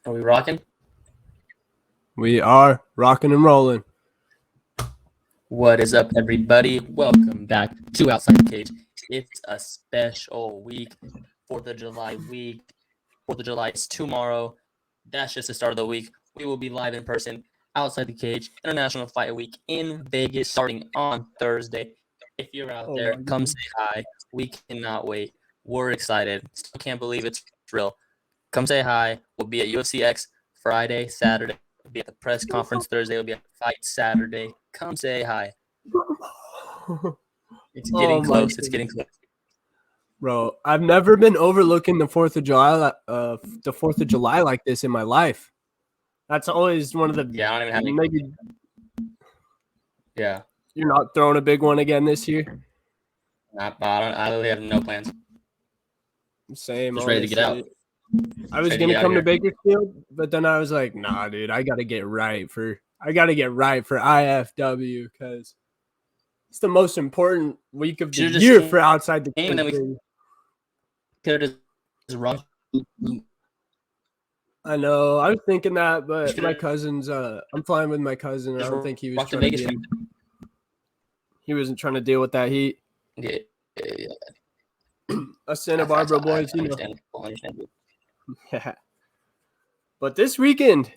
Are we rocking? We are rocking and rolling. What is up, everybody? Welcome back to Outside the Cage. It's a special week, 4th of July week. 4th of July is tomorrow. That's just the start of the week. We will be live in person, Outside the Cage, International Fight Week in Vegas, starting on Thursday. If you're out there, come say hi. We cannot wait. We're excited. Still can't believe it's real. Come say hi. We'll be at UFC X Friday, Saturday. We'll be at the press conference Thursday. We'll be at Fight Saturday. Come say hi. It's getting close. It's getting close. Bro, I've never been overlooking the 4th of July like this in my life. That's always one of the I don't even have any. Yeah. You're not throwing a big one again this year? I literally have no plans. Same. Just ready to get out. I was gonna come to Bakersfield, but then I was like, nah, dude, I gotta get right for IFW because it's the most important week of the year for outside the game. Could have just run. I know. I was thinking that, but my cousin's. I'm flying with my cousin. And I don't think he was trying to. He wasn't trying to deal with that heat. Yeah. Us Santa Barbara boys, you know. Yeah. But this weekend,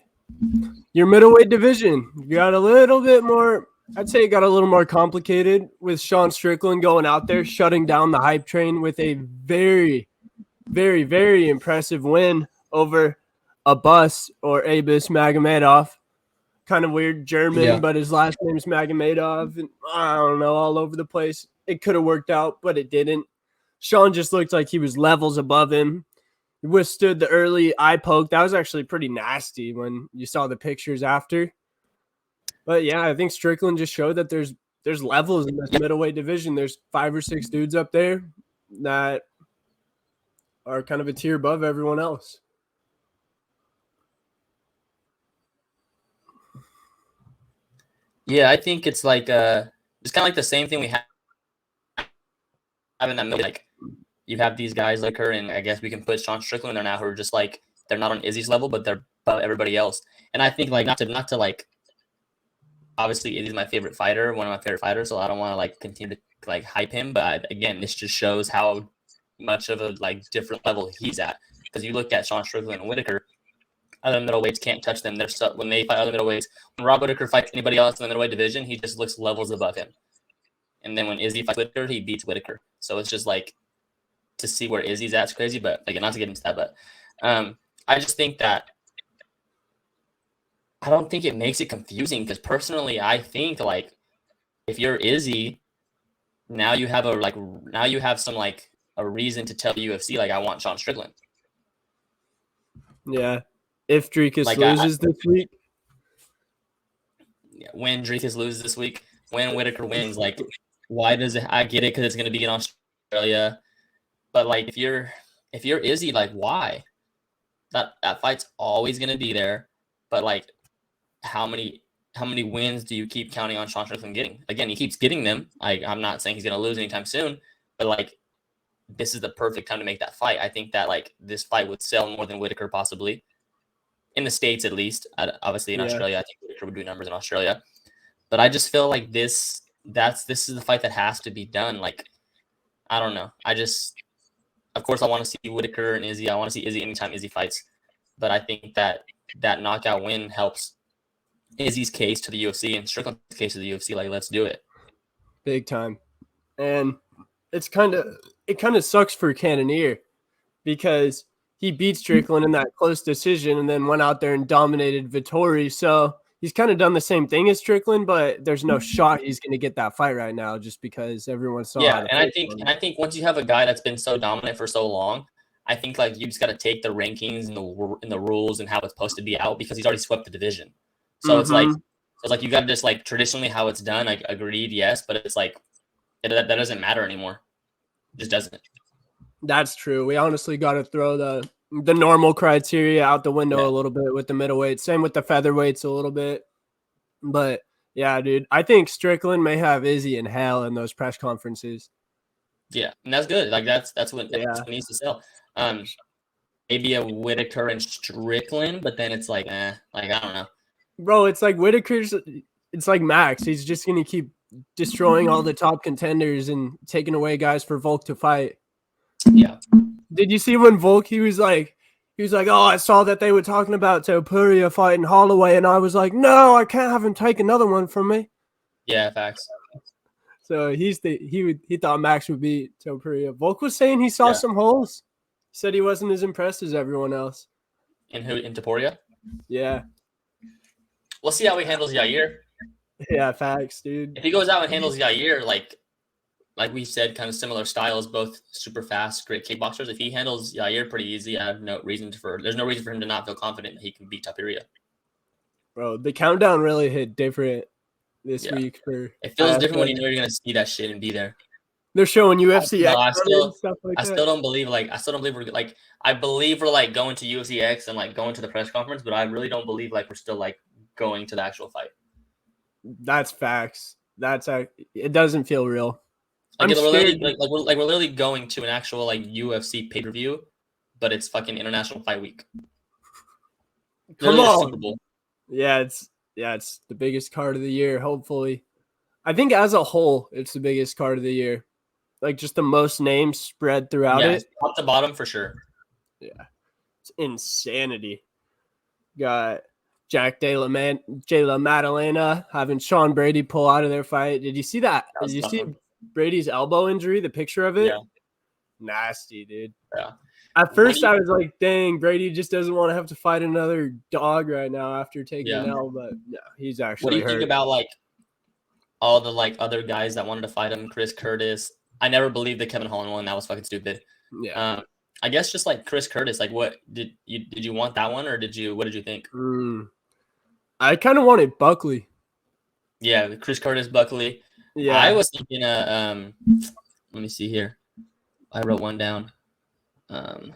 your middleweight division got a little bit more. I'd say it got a little more complicated with Sean Strickland going out there, shutting down the hype train with a very, very, very impressive win over Abus Magomedov. Kind of weird German, but his last name is Magomedov. And I don't know, all over the place. It could have worked out, but it didn't. Sean just looked like he was levels above him. He withstood the early eye poke. That was actually pretty nasty when you saw the pictures after. But yeah, I think Strickland just showed that there's levels in this middleweight division. There's 5 or 6 dudes up there that are kind of a tier above everyone else. Yeah, I think it's like it's kind of like the same thing we have in that middle. Like you have these guys like her, and I guess we can put Sean Strickland there now who are just like they're not on Izzy's level, but they're above everybody else. And I think like not to like. Obviously, Izzy's my favorite fighter, one of my favorite fighters, so I don't want to like continue to like hype him. But again, this just shows how much of a like different level he's at. Because you look at Sean Strickland and Whitaker, other middleweights can't touch them. They're when they fight other middleweights. When Rob Whitaker fights anybody else in the middleweight division, he just looks levels above him. And then when Izzy fights Whitaker, he beats Whitaker. So it's just like to see where Izzy's at's crazy. But again, not to get into that, but I just think that. I don't think it makes it confusing because personally, I think like if you're Izzy, now you have some like a reason to tell UFC like I want Sean Strickland. Yeah, if Dricus loses this week. Yeah, when Dricus loses this week, when Whitaker wins, like why does it? I get it because it's going to be in Australia, but like if you're Izzy, like why? That fight's always going to be there, but like. How many wins do you keep counting on Sean Strickland getting? Again, he keeps getting them. I'm not saying he's going to lose anytime soon, but like this is the perfect time to make that fight. I think that like this fight would sell more than Whitaker possibly in the States at least. Obviously in Australia, I think Whitaker would do numbers in Australia. But I just feel like this is the fight that has to be done. Like I don't know. Of course I want to see Whitaker and Izzy. I want to see Izzy anytime Izzy fights. But I think that knockout win helps Izzy's case to the UFC and Strickland's case to the UFC. Like, let's do it. Big time. And it kind of sucks for Cannonier because he beat Strickland in that close decision and then went out there and dominated Vettori. So he's kind of done the same thing as Strickland, but there's no shot he's going to get that fight right now just because everyone saw. Yeah, and I think once you have a guy that's been so dominant for so long, I think like you just got to take the rankings and the rules and how it's supposed to be out because he's already swept the division. So it's like you got to just like traditionally how it's done. Like agreed, yes, but it's like that doesn't matter anymore. It just doesn't. That's true. We honestly got to throw the normal criteria out the window a little bit with the middleweight. Same with the featherweights a little bit. But yeah, dude, I think Strickland may have Izzy in hell in those press conferences. Yeah, and that's good. Like that's what needs to sell. maybe a Whitaker and Strickland, but then it's like, like I don't know. Bro, it's like Whitaker's. It's like Max. He's just gonna keep destroying all the top contenders and taking away guys for Volk to fight. Yeah. Did you see when Volk? He was like, oh, I saw that they were talking about Topuria fighting Holloway, and I was like, no, I can't have him take another one from me. Yeah, facts. So he thought Max would beat Topuria. Volk was saying he saw some holes. He said he wasn't as impressed as everyone else. In Topuria? Yeah. We'll see how he handles Yair. Yeah, facts, dude. If he goes out and handles Yair, like we said, kind of similar styles, both super fast, great kickboxers. If he handles Yair pretty easy, there's no reason for him to not feel confident that he can beat Topuria. Bro, the countdown really hit different this week. It feels different when you know you're gonna see that shit and be there. They're showing UFC X. I still don't believe we're like. I believe we're like going to UFC X and like going to the press conference, but I really don't believe like we're still like going to the actual fight. That's facts. It doesn't feel real. Like we're literally going to an actual like UFC pay-per-view, but it's fucking International Fight Week. Come on. Super Bowl. Yeah, it's the biggest card of the year, hopefully. I think as a whole, it's the biggest card of the year. Like just the most names spread throughout it. Top to bottom for sure. Yeah. It's insanity. Got Jack Della Maddalena having Sean Brady pull out of their fight. Did you see that? Did you see Brady's elbow injury, the picture of it? Yeah. Nasty, dude. Yeah. At first, I was like, dang, Brady just doesn't want to have to fight another dog right now after taking an L, but no, he's actually What do you hurt. think about, like, all the, like, other guys that wanted to fight him? Chris Curtis. I never believed the Kevin Holland one. That was fucking stupid. Yeah. I guess just, like, Chris Curtis, like, what did you want that one, or what did you think? I kind of wanted Buckley. Yeah, Chris Curtis, Buckley. Yeah. I was thinking, let me see here. I wrote one down. Falker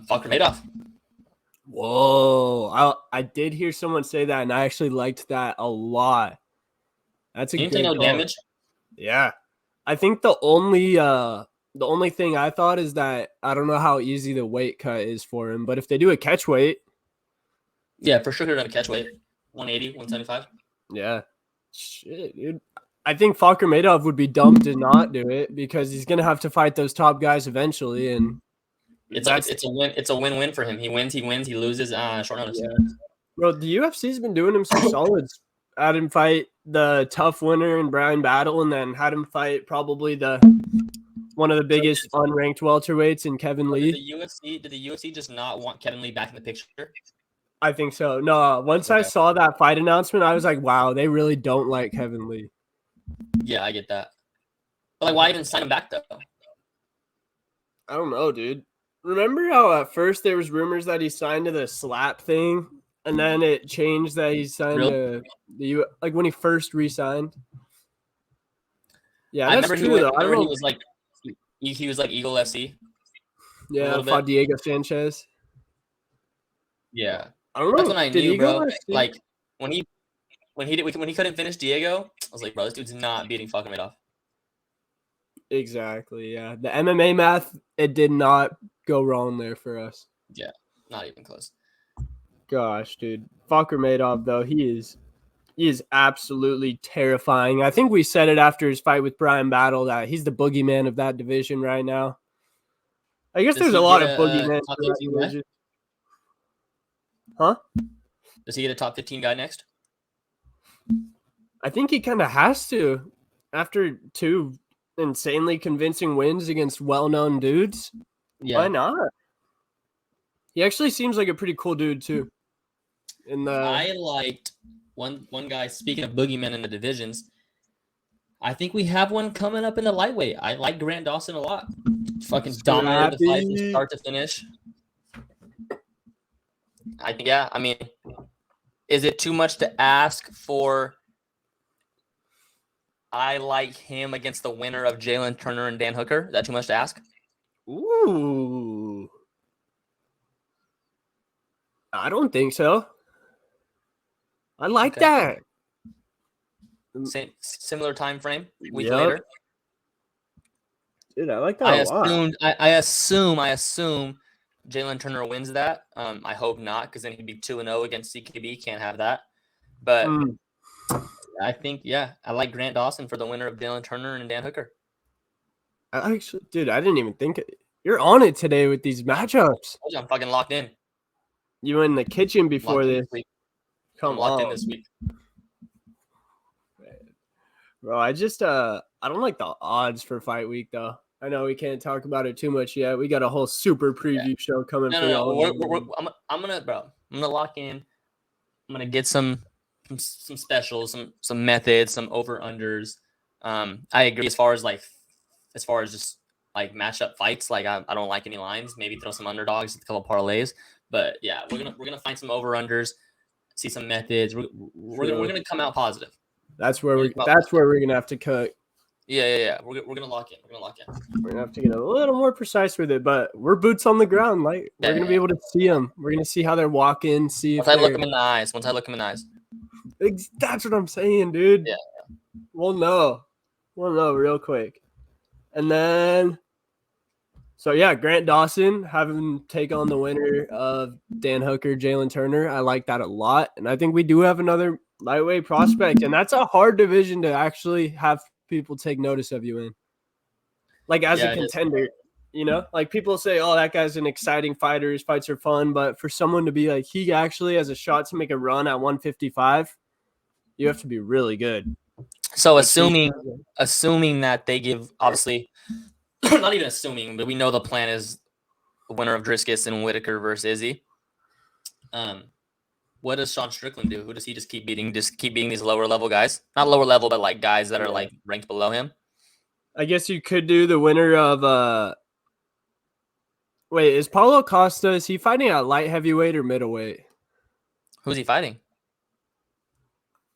Madoff. Whoa. I did hear someone say that, and I actually liked that a lot. That's a good no damage. Yeah. I think the only thing I thought is that I don't know how easy the weight cut is for him, but if they do a catch weight. Yeah, for sure they're going to catch weight. 180, 175. Yeah. Shit, dude. I think Falker Madoff would be dumb to not do it because he's going to have to fight those top guys eventually. And it's a win. It's a win-win for him. He wins, he loses short notice. Yeah. Bro, the UFC's been doing him some solids. Had him fight the tough winner in Brian Battle, and then had him fight probably one of the biggest unranked welterweights in Kevin Lee. Did the UFC just not want Kevin Lee back in the picture? I think so. No, once I saw that fight announcement, I was like, wow, they really don't like Kevin Lee. Yeah, I get that. But like, why even sign him back though? I don't know, dude. Remember how at first there was rumors that he signed to the slap thing, and then it changed that he signed to the like when he first re-signed. Yeah, that's true though. I remember he was like Eagle FC. Yeah, fought Diego Sanchez. Yeah, I don't know. That's when I knew, bro. Like when he couldn't finish Diego, I was like, bro, this dude's not beating fucking Madoff. Exactly. Yeah, the MMA math, it did not go wrong there for us. Yeah, not even close. Gosh, dude, Falker Madoff though, he is absolutely terrifying. I think we said it after his fight with Brian Battle that he's the boogeyman of that division right now. I guess there's a lot of boogeymen in that division. Huh? Does he get a top 15 guy next? I think he kind of has to after 2 insanely convincing wins against well-known dudes. Yeah. Why not? He actually seems like a pretty cool dude too. I liked one guy, speaking of boogeymen in the divisions, I think we have one coming up in the lightweight. I like Grant Dawson a lot. Fucking dominated the fight from start to finish. I think, yeah. I mean, is it too much to ask for? I like him against the winner of Jalen Turner and Dan Hooker. Is that too much to ask? Ooh. I don't think so. I like that. similar time frame, week Yep. later. Dude, I like that a lot. I assume Jalen Turner wins that. I hope not, because then he'd be 2-0 against CKB. Can't have that. But I think, I like Grant Dawson for the winner of Jalen Turner and Dan Hooker. Actually, dude, I didn't even think it. You're on it today with these matchups. I'm fucking locked in. You were in the kitchen before this. I'm locked in this week. Bro, I don't like the odds for fight week though. I know we can't talk about it too much yet. We got a whole super preview show coming for y'all. I'm gonna lock in. I'm gonna get some specials, some methods, some over unders. I agree as far as just like matchup fights. Like I don't like any lines. Maybe throw some underdogs, a couple parlays. But yeah, we're gonna find some over unders, see some methods. We're gonna come out positive. That's where we're gonna have to cut. Yeah. We're gonna lock in. We're gonna have to get a little more precise with it, but we're boots on the ground. Like we're gonna be able to see them. We're gonna see how they're walking. Once I look them in the eyes. That's what I'm saying, dude. Yeah. We'll know real quick. And then, so yeah, Grant Dawson having take on the winner of Dan Hooker, Jalen Turner. I like that a lot, and I think we do have another lightweight prospect, and that's a hard division to actually have people take notice of you in. Like as a contender, you know, like people say, "Oh, that guy's an exciting fighter. His fights are fun." But for someone to be like, he actually has a shot to make a run at 155, you have to be really good. So assuming that they give, obviously, not even assuming, but we know the plan is the winner of Driscus and Whitaker versus Izzy. What does Sean Strickland do? Who does he just keep beating? Just keep beating these lower level guys? Not lower level, but like guys that are like ranked below him. I guess you could do the winner of wait, is Paulo Costa, is he fighting at light heavyweight or middleweight? Who's he fighting?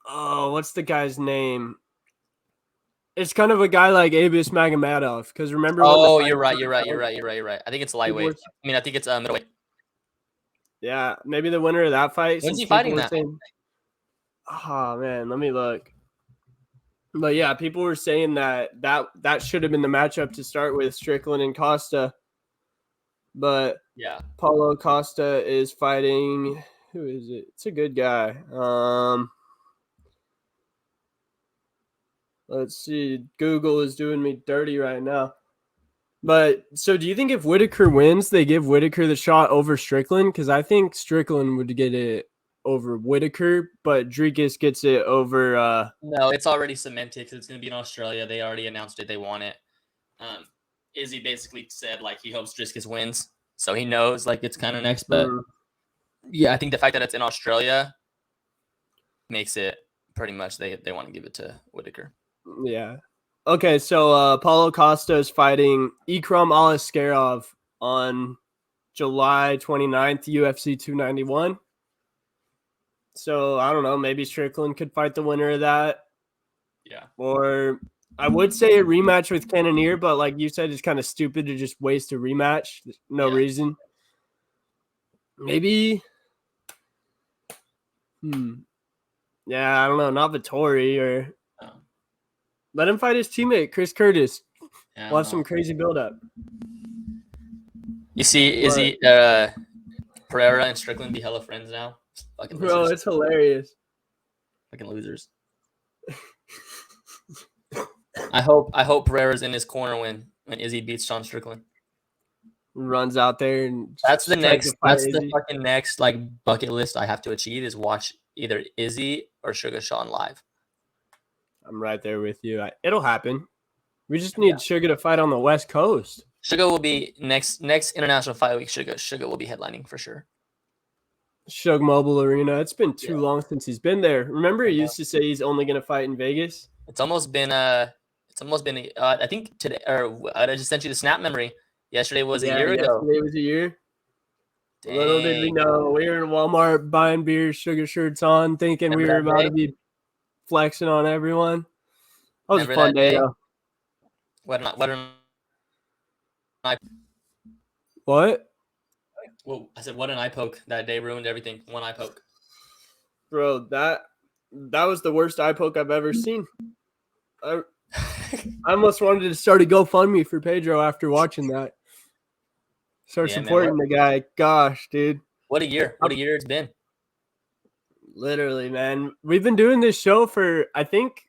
Oh, what's the guy's name? It's kind of a guy like Abus Magomedov, because remember. Oh, you're right. I think it's lightweight. I think it's middleweight. Yeah, maybe the winner of that fight. When's he fighting that? Oh man, let me look. But yeah, people were saying that should have been the matchup to start with, Strickland and Costa. But yeah, Paulo Costa is fighting. Who is it? It's a good guy. Let's see. Google is doing me dirty right now. But so do you think if Whitaker wins, they give Whitaker the shot over Strickland? Because I think Strickland would get it over Whitaker, but Dricus gets it over. No, it's already cemented because it's going to be in Australia. They already announced it. They want it. Izzy basically said like he hopes Dricus wins, so he knows like it's kind of next. But yeah, I think the fact that it's in Australia makes it pretty much they want to give it to Whitaker. Yeah. Okay, so Paulo Costa is fighting Ikram Aliskerov on July 29th, UFC 291. So, I don't know, maybe Strickland could fight the winner of that. Yeah. Or I would say a rematch with Cannonier, but like you said, it's kind of stupid to just waste a rematch. No reason. Maybe. Yeah, I don't know, not Vittori or... Let him fight his teammate, Chris Curtis. We'll have some crazy build-up. You see, Izzy, Pereira and Strickland be hella friends now? Fucking losers. Bro, it's hilarious. Fucking losers. I hope Pereira's in his corner when Izzy beats Sean Strickland. Runs out there and that's the fucking next like bucket list I have to achieve is watch either Izzy or Sugar Sean live. I'm right there with you. It'll happen. We just need Sugar to fight on the West Coast. Sugar will be next international fight week. Sugar will be headlining for sure. Shug Mobile Arena. It's been too long since he's been there. Remember, he used to say he's only going to fight in Vegas. It's almost been. I think today, or I just sent you the snap memory. Yesterday was a year ago. Yesterday was a year. Dang. Little did we know. We were in Walmart buying beers, Sugar shirts on, thinking we were about to be flexing on everyone. That was a fun day, though. What? Well, I said, what an eye poke. That day ruined everything. One eye poke. Bro, that that was the worst eye poke I've ever seen. I almost wanted to start a GoFundMe for Pedro after watching that. Start supporting the guy. Gosh, dude. What a year. What a year it's been. Literally, man. We've been doing this show for, I think,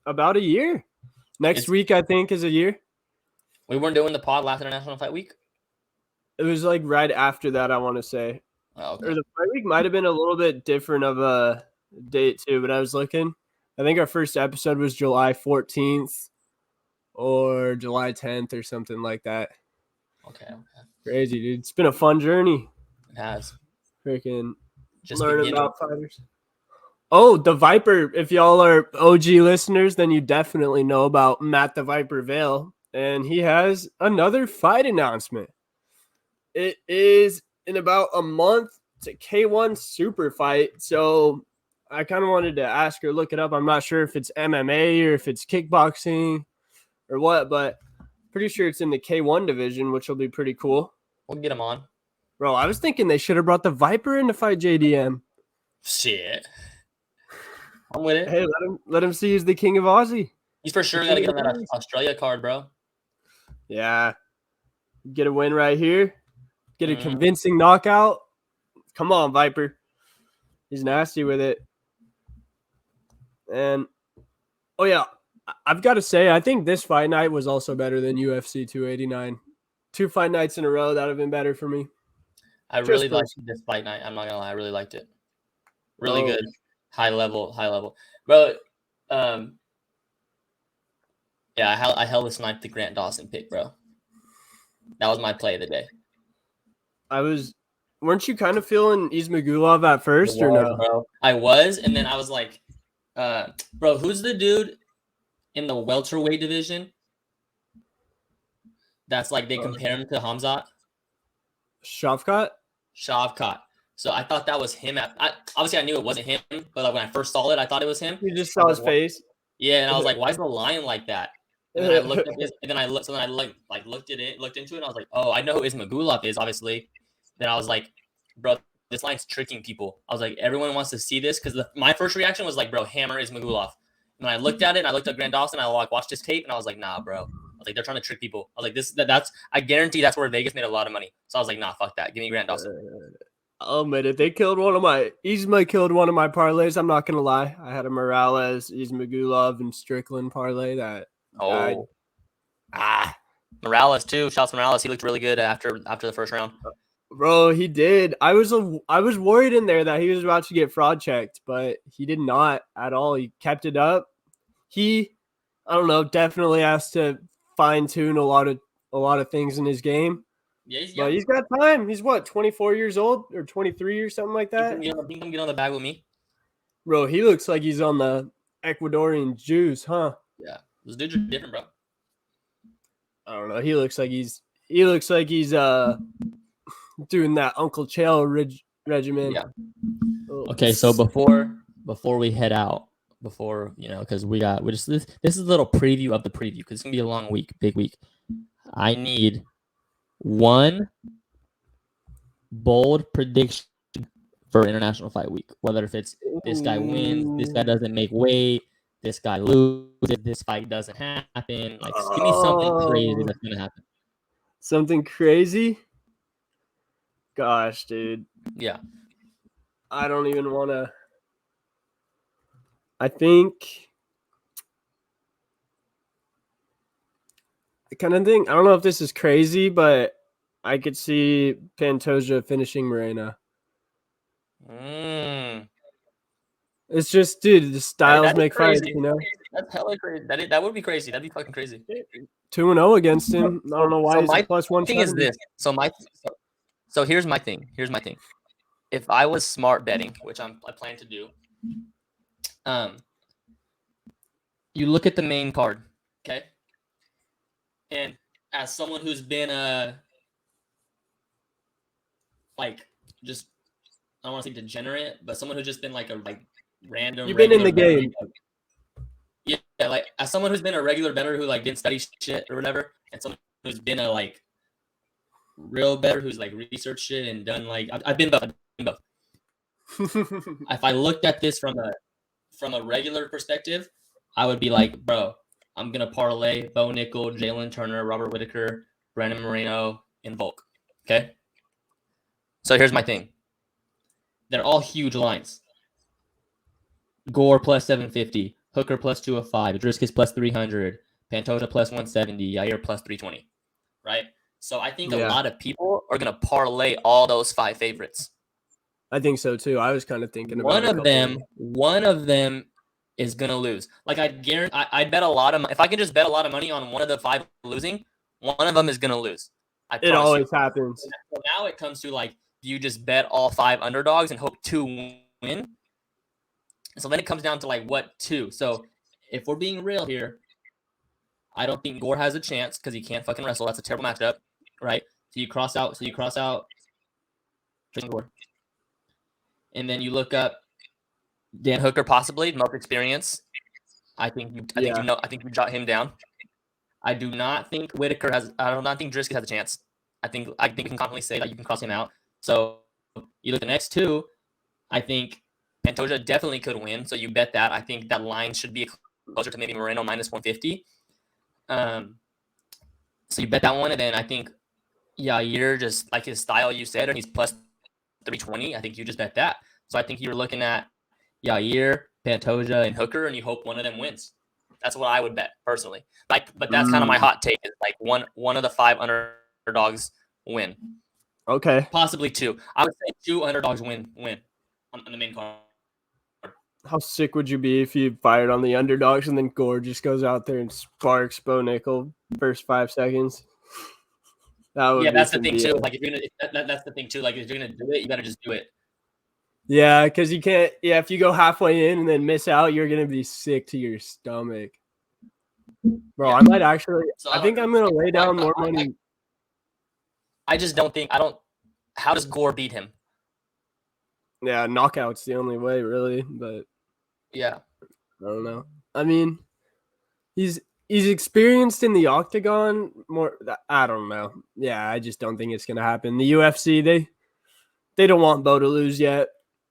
about a year. Next week, I think, is a year. We weren't doing the pod last International Fight Week? It was like right after that, I want to say. Oh, okay. Or the fight week might have been a little bit different of a date, too, but I was looking. I think our first episode was July 14th or July 10th or something like that. Okay. Crazy, dude. It's been a fun journey. It has. Freaking learning about fighters. Oh, the Viper. If y'all are OG listeners, then you definitely know about Matt the Viper Vale. And he has another fight announcement. It is in about a month. It's a K1 super fight. So I kind of wanted to ask her, look it up. I'm not sure if it's MMA or if it's kickboxing or what, but pretty sure it's in the K1 division, which will be pretty cool. We'll get him on. Bro, I was thinking they should have brought the Viper in to fight JDM. Shit. I'm with it. Hey, let him see he's the king of Aussie. He's for sure got to get on that Australia card, bro. Yeah. Get a win right here. Get a convincing knockout. Come on, Viper. He's nasty with it. And, oh, yeah. I've got to say, I think this fight night was also better than UFC 289. 2 fight nights in a row, that would have been better for me. I really liked this fight night. I'm not going to lie. I really liked it. Really good. High level. Bro, yeah, I held this night the Grant Dawson pick, bro. That was my play of the day. Weren't you kind of feeling Ismagulov at first or no? Bro. I was, and then I was like, bro, who's the dude in the welterweight division that's like they compare him to Hamzat? Shavkat. So I thought that was him. Obviously, I knew it wasn't him, but like when I first saw it, I thought it was him. You just saw his face. Yeah, and I was like, "Why is the lion like that?" And then I looked at looked into it, and I was like, "Oh, I know who Ismagulov is, obviously." Then I was like, "Bro, this line's tricking people." I was like, "Everyone wants to see this," because my first reaction was like, "Bro, hammer Ismagulov." And I looked at it, and I looked at Grant Dawson, and I watched his tape, and I was like, "Nah, bro." I was like, "They're trying to trick people." I was like, "That's I guarantee that's where Vegas made a lot of money." So I was like, "Nah, fuck that. Give me Grant Dawson." I'll admit it. Isma killed one of my parlays. I'm not gonna lie. I had a Morales, Ismagulov, and Strickland parlay that. Morales too. Shouts to Morales. He looked really good after the first round. Bro, he did. I was worried in there that he was about to get fraud checked, but he did not at all. He kept it up. I don't know, definitely has to fine tune a lot of things in his game. Yeah, but he's got time. He's what, 24 years old or 23 or something like that? He can get on the bag with me. Bro, he looks like he's on the Ecuadorian juice, huh? Yeah. Those dudes are different, bro. I don't know. He looks like he's doing that Uncle Chael regimen. Yeah. Okay, so before we head out, because this is a little preview of the preview, because it's gonna be a long week, big week. I need one bold prediction for International Fight Week, whether if it's this guy wins, this guy doesn't make weight, this guy loses, this fight doesn't happen. Like, just give me something crazy that's gonna happen. Something crazy? Gosh, dude. Yeah. I don't even want to. I think I kind of think, I don't know if this is crazy, but I could see Pantoja finishing Morena. It's just, dude, the styles make fights, you know? That's hella crazy. That would be crazy. That'd be fucking crazy. 2-0 against him. I don't know why he's a plus 1. Thing is this. So here's my thing. If I was smart betting, which I plan to do, you look at the main card, okay? And as someone who's been just, I don't want to say degenerate, but someone who's just been like random. You've been in the game. Yeah, like as someone who's been a regular bettor who like didn't study shit or whatever, and someone who's been a like real bettor who's like researched shit and done like I've been both. If I looked at this from from a regular perspective, I would be like, bro, I'm gonna parlay Bo Nickel, Jalen Turner, Robert Whitaker, Brandon Moreno, and Volk. Okay. So here's my thing. They're all huge lines. Gore plus 750, Hooker plus 205, Driskus plus 300, Pantoja plus 170, Yair plus 320. Right. So I think a lot of people are gonna parlay all those 5 favorites. I think so too. I was kind of thinking about one of them is gonna lose. Like I guarantee, I'd bet a lot of. If I can just bet a lot of money on one of the 5 losing, one of them is gonna lose. It always happens. So now it comes to like, do you just bet all 5 underdogs and hope 2 win? So then it comes down to like what 2. So if we're being real here, I don't think Gore has a chance because he can't fucking wrestle. That's a terrible matchup, right? So you cross out Gore. And then you look up Dan Hooker, possibly most experience. I think you jot him down. I do not think Whitaker has. I do not think Driscoll has a chance. I think you can confidently say that you can cross him out. So you look at the next 2. I think Pantoja definitely could win. So you bet that. I think that line should be closer to maybe Moreno minus 150. So you bet that one, and then I think Yair, just like his style, you said, and he's plus 320. I think you just bet that. So I think you're looking at Yair, Pantoja, and Hooker, and you hope one of them wins. That's what I would bet personally. But that's kind of my hot take. Is like one of the 5 underdogs win. Okay. Possibly 2. I would say 2 underdogs win on the main card. How sick would you be if you fired on the underdogs and then Gore just goes out there and sparks Bo Nickel first 5 seconds? That's the thing too. Like if you're gonna, that's the thing too. Like if you're gonna do it, you gotta just do it. Yeah, because you can't. Yeah, if you go halfway in and then miss out, you're gonna be sick to your stomach, bro. Yeah. I might actually. So I think I'm gonna lay down more money. I just don't think. How does Gore beat him? Yeah, knockout's the only way, really. But yeah, I don't know. I mean, he's experienced in the octagon more. I don't know. Yeah, I just don't think it's gonna happen. The UFC, they don't want Bo to lose yet.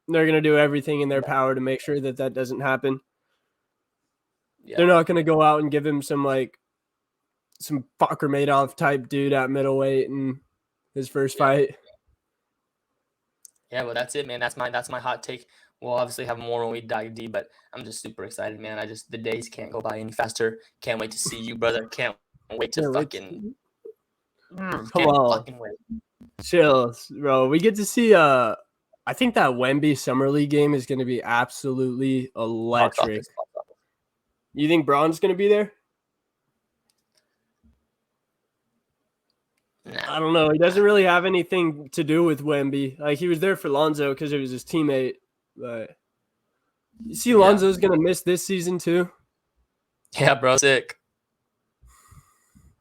They're going to do everything in their power to make sure that doesn't happen. Yeah. They're not going to go out and give him some Fakhr Madoff type dude at middleweight in his first fight. Yeah, well, that's it, man. That's my hot take. We'll obviously have more when we dive deep, but I'm just super excited, man. The days can't go by any faster. Can't wait to see you, brother. Can't wait to fucking wait. Chills, bro. We get to see I think that Wemby Summer League game is going to be absolutely electric. You think Braun's going to be there? I don't know. He doesn't really have anything to do with Wemby. Like, he was there for Lonzo because it was his teammate. But you see Lonzo's going to miss this season too? Yeah, bro. Sick.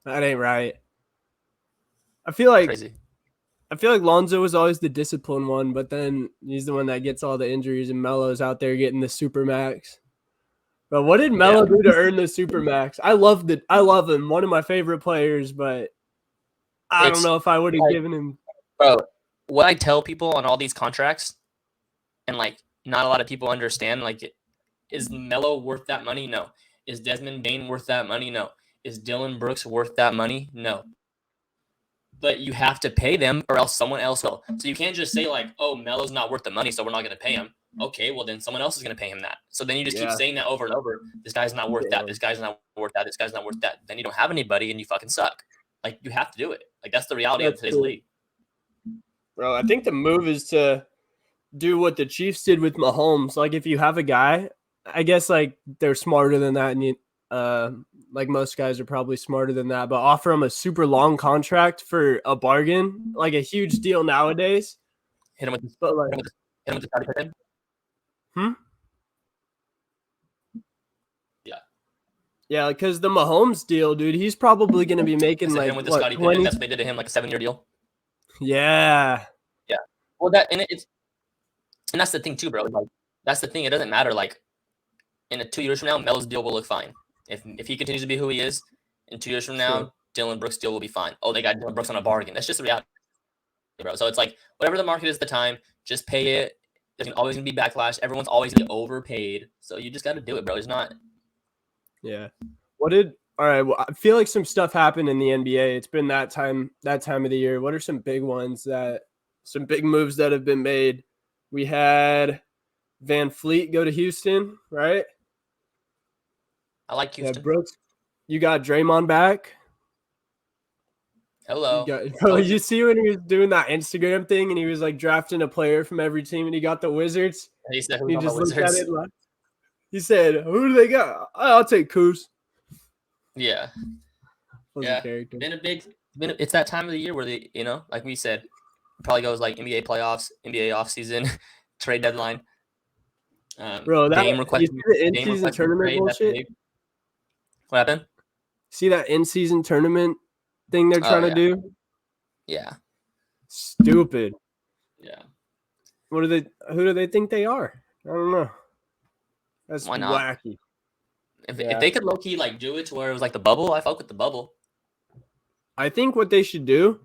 That ain't right. I feel like crazy. I feel like Lonzo was always the disciplined one, but then he's the one that gets all the injuries, and Melo's out there getting the supermax. But what did Melo do to earn the supermax? I love him. One of my favorite players, but I don't know if I would have given him. Bro, what I tell people on all these contracts, and not a lot of people understand, is Melo worth that money? No. Is Desmond Bane worth that money? No. Is Dylan Brooks worth that money? No. But you have to pay them or else someone else will. So you can't just say oh, Melo's not worth the money, so we're not going to pay him. Okay, well then someone else is going to pay him that. So then you just keep saying that over and over. This guy's not worth that. This guy's not worth that. This guy's not worth that. Then you don't have anybody and you fucking suck. You have to do it. That's the reality of today's league. Bro, I think the move is to do what the Chiefs did with Mahomes. If you have a guy, I guess they're smarter than that, and most guys are probably smarter than that, but offer him a super long contract for a bargain, a huge deal nowadays. Hit him with the Scottie Pippen. Yeah. Yeah, because the Mahomes deal, dude, he's probably going to be making him with the Scottie Pippen. That's what they did to him, a 7-year deal. Yeah. Yeah. Well, and that's the thing too, bro. That's the thing. It doesn't matter. In 2 years from now, Melo's deal will look fine. If he continues to be who he is, in 2 years from now, Dylan Brooks' deal will be fine. Oh, they got Dylan Brooks on a bargain. That's just the reality, bro. So it's whatever the market is at the time, just pay it. There's always gonna be backlash. Everyone's always gonna be overpaid. So you just got to do it, bro. It's not. Yeah. All right. Well, I feel like some stuff happened in the NBA. It's been that time of the year. What are some big moves that have been made? We had Van Fleet go to Houston, right? I like Houston. Yeah, Brooks. You got Draymond back. Hello. You see when he was doing that Instagram thing and he was like drafting a player from every team and he got the Wizards? And he said, he just looked at it like, he said, "Who do they got? I'll take Kuz." Yeah. Character. It's that time of the year where they, like we said, probably goes like NBA playoffs, NBA offseason, trade deadline. Bro, that game request, the in-season tournament bullshit. What happened? See that in-season tournament thing they're trying to do? Yeah. Stupid. Yeah. Who do they think they are? I don't know. That's Why not? Wacky. If they could low-key like do it to where it was like the bubble, I fuck with the bubble. I think what they should do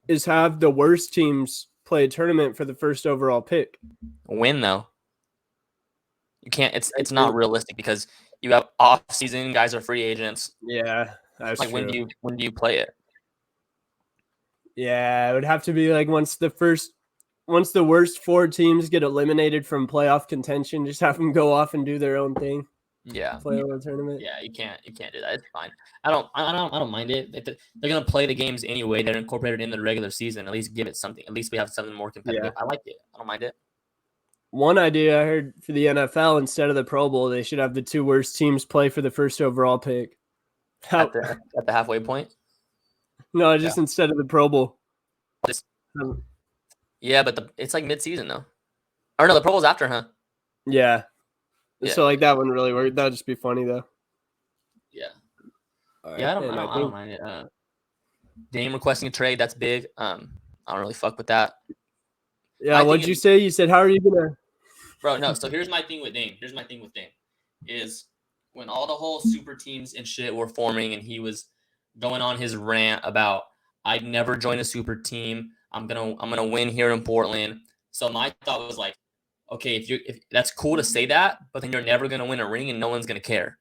is have the worst teams play a tournament for the first overall pick. Win though. You can't. It's not realistic because you have off-season guys are free agents. Yeah, that's like true. When do you play it? Yeah, it would have to be like once the worst 4 teams get eliminated from playoff contention, just have them go off and do their own thing. Yeah, play a little tournament. Yeah, you can't do that. It's fine. I don't mind it. If they're gonna play the games anyway. They're incorporated in the regular season. At least give it something. At least we have something more competitive. Yeah. I like it. I don't mind it. One idea I heard for the NFL, instead of the Pro Bowl, they should have the 2 worst teams play for the first overall pick. At the halfway point? No, just instead of the Pro Bowl. Yeah, but it's like mid-season though. Or no, the Pro Bowl's after, huh? Yeah. So like that wouldn't really work. That'd just be funny though. Yeah. Right, I don't mind it. Dame requesting a trade, that's big. I don't really fuck with that. Yeah, what'd you say? You said, how are you gonna? Bro, no. So here's my thing with Dame. Is when all the whole super teams and shit were forming, and he was going on his rant about I'd never join a super team. I'm gonna win here in Portland. So my thought was like, okay, if that's cool to say that, but then you're never gonna win a ring and no one's gonna care.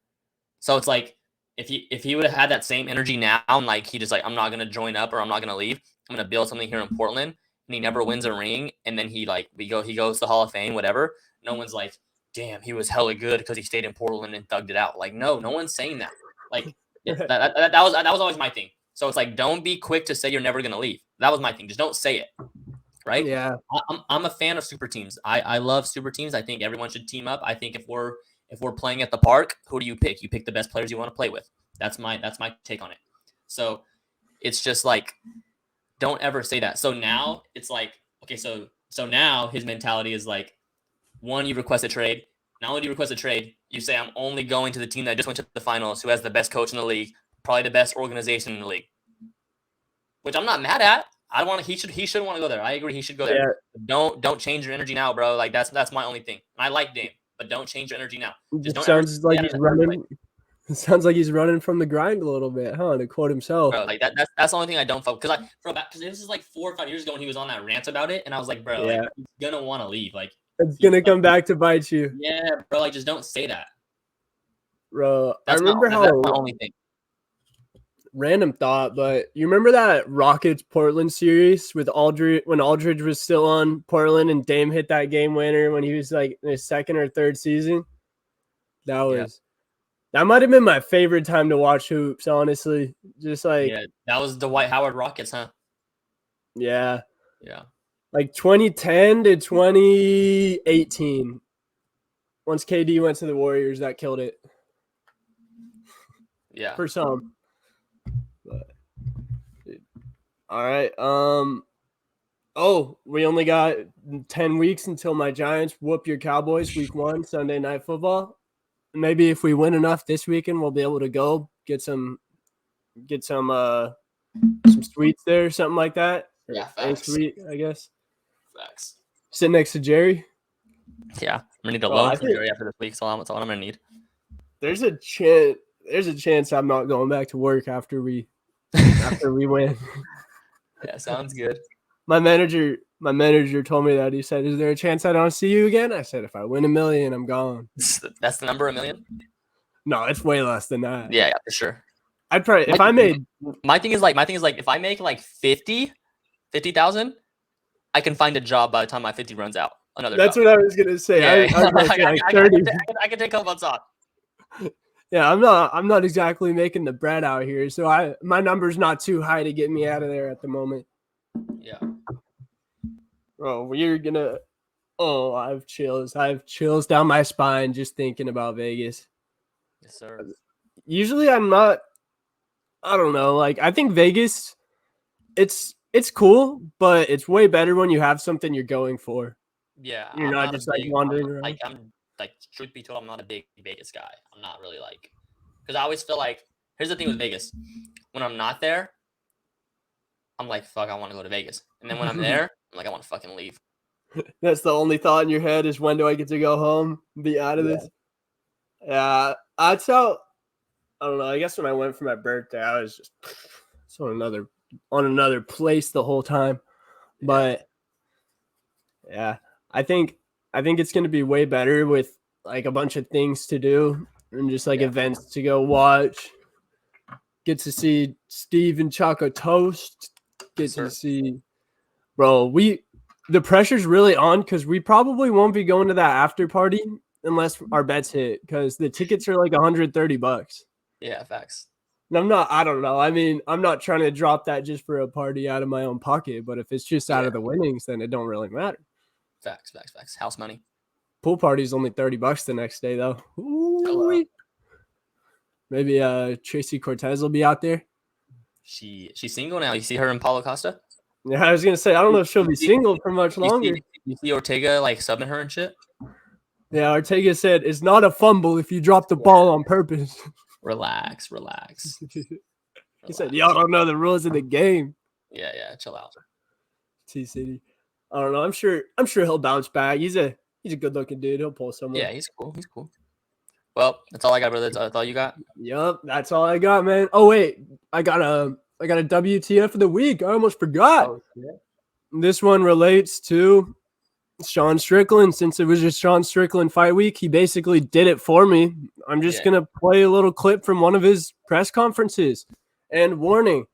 So it's like if he would have had that same energy now and like he just like I'm not gonna join up or I'm not gonna leave. I'm gonna build something here in Portland. And he never wins a ring, and then he goes to the Hall of Fame, whatever. No one's like, damn, he was hella good because he stayed in Portland and thugged it out. Like, no one's saying that. Like that was always my thing. So it's like, don't be quick to say you're never gonna leave. That was my thing. Just don't say it. Right? Yeah. I'm a fan of super teams. I love super teams. I think everyone should team up. I think if we're playing at the park, who do you pick? You pick the best players you want to play with. That's my take on it. So it's just like, don't ever say that. So now it's like, okay, so now his mentality is like, one, you request a trade. Not only do you request a trade, you say, I'm only going to the team that just went to the finals, who has the best coach in the league, probably the best organization in the league. Which I'm not mad at. He should want to go there. I agree, he should go there. Yeah. Don't change your energy now, bro. Like that's my only thing. I like Dame, but don't change your energy now. It sounds like he's running. It sounds like he's running from the grind a little bit, huh? To quote himself. Bro, like that's the only thing I don't fuck because this is like 4 or 5 years ago when he was on that rant about it, and I was like, bro, like, he's gonna want to leave. Like it's gonna come back to bite you. Yeah, bro. Like just don't say that, bro. I remember that's the only thing. Random thought, but you remember that Rockets Portland series with Aldridge when Aldridge was still on Portland and Dame hit that game winner when he was like in his 2nd or 3rd season? That might have been my favorite time to watch hoops, honestly. Just like that was the Dwight Howard Rockets, huh? Yeah. Yeah. Like 2010 to 2018. Once KD went to the Warriors, that killed it. Yeah. For some. But, all right. We only got 10 weeks until my Giants whoop your Cowboys week 1, Sunday Night Football. Maybe if we win enough this weekend, we'll be able to go get some sweets there, something like that. Yeah, facts. Sweet, I guess. Facts. Sit next to Jerry. Yeah, I'm gonna need a loan from Jerry after this week. So that's all I'm gonna need. There's a chance I'm not going back to work after we win. Yeah, sounds good. My manager My manager told me that. He said, "Is there a chance I don't see you again?" I said, "If I win $1 million, I'm gone." That's the number, $1 million? No, it's way less than that. Yeah, for sure. I'd probably if I made. My thing is like if I make like 50,000, I can find a job by the time my 50 runs out. That's what I was gonna say. Yeah. I was like 30. I can take a couple months off. Yeah, I'm not exactly making the bread out here, so my number's not too high to get me out of there at the moment. Yeah. Bro, we're gonna. Oh, I have chills. I have chills down my spine just thinking about Vegas. Yes, sir. Usually, I'm not. I don't know. Like, I think Vegas, it's cool, but it's way better when you have something you're going for. Yeah, you're not just like wandering around. Like, I'm like, truth be told, I'm not a big Vegas guy. I'm not really like, because I always feel like, here's the thing with Vegas, when I'm not there, I'm like, fuck, I want to go to Vegas, and then when I'm there, I'm like, I want to fucking leave. That's the only thought in your head is, when do I get to go home, be out of this? Yeah, that's how. I don't know. I guess when I went for my birthday, I was just on another place the whole time. But yeah, I think it's going to be way better with like a bunch of things to do and just like events to go watch. Get to see Steve and Choco Toast. Get to see, bro. The pressure's really on because we probably won't be going to that after party unless our bets hit, because the tickets are like $130. Yeah, facts. And I don't know. I mean, I'm not trying to drop that just for a party out of my own pocket, but if it's just out of the winnings, then it don't really matter. Facts. House money. Pool party's only $30 the next day, though. Ooh. Maybe Tracy Cortez will be out there. She's single now. You see her in Paulo Costa? Yeah, I was gonna say, I don't know if she'll be single for much longer. You see Ortega like subbing her and shit? Yeah, Ortega said it's not a fumble if you drop the ball on purpose. Relax. He said, y'all don't know the rules of the game. Yeah, chill out. T-City. I don't know. I'm sure he'll bounce back. He's a good looking dude. He'll pull someone. Yeah, he's cool. Well, that's all I got, brother. That's all you got? Yup, that's all I got, man. Oh wait, I got a WTF of the week. I almost forgot. Oh, yeah. This one relates to Sean Strickland. Since it was just Sean Strickland fight week, he basically did it for me. I'm just gonna play a little clip from one of his press conferences. And warning,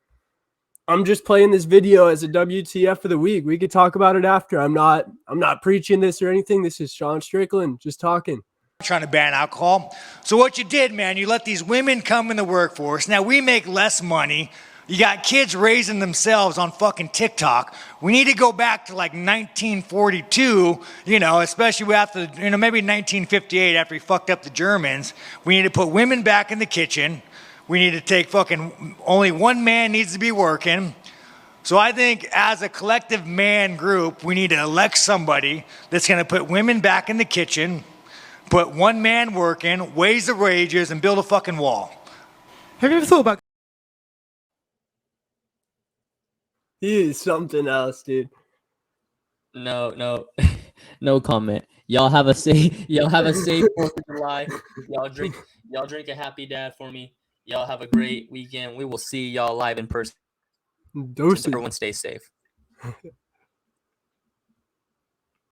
I'm just playing this video as a WTF of the week. We could talk about it after. I'm not preaching this or anything. This is Sean Strickland just talking. Trying to ban alcohol. So what you did, man, you let these women come in the workforce. Now we make less money. You got kids raising themselves on fucking TikTok. We need to go back to like 1942, especially after, maybe 1958 after we fucked up the Germans. We need to put women back in the kitchen. We need to take only one man needs to be working. So I think as a collective man group, we need to elect somebody that's going to put women back in the kitchen, put one man working, raise the wages, and build a fucking wall. Have you ever thought about... He is something else, dude. No comment. Y'all have a safe 4th of July. Y'all drink a happy dad for me. Y'all have a great weekend. We will see y'all live in person. Doses. Everyone stay safe.